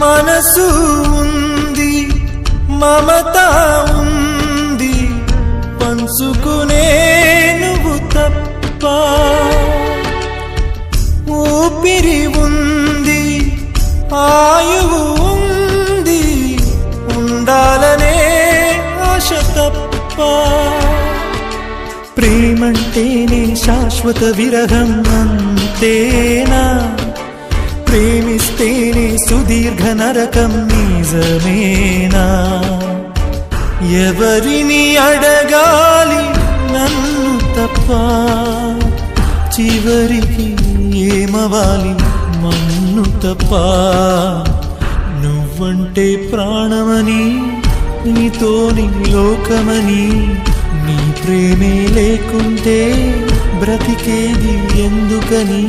మనసు ఉంది, మమత ఉంది, పంచుకునే నువ్వు తప్ప. ఊపిరి ఉంది, ఆయువు ఉంది, ఉండాలనే ఆశ తప్ప. ప్రేమంటేనే శాశ్వత విరహం అంతేనా? ప్రేమిస్తేనే సుదీర్ఘ నరకం నిజమేనా? ఎవరిని అడగాలి నన్ను తప్ప? చివరికి ఏమవాలి మన్ను తప్ప? నువ్వంటే ప్రాణమని, నీతోని లోకమని, నీ ప్రేమే లేకుంటే బ్రతికేది ఎందుకని?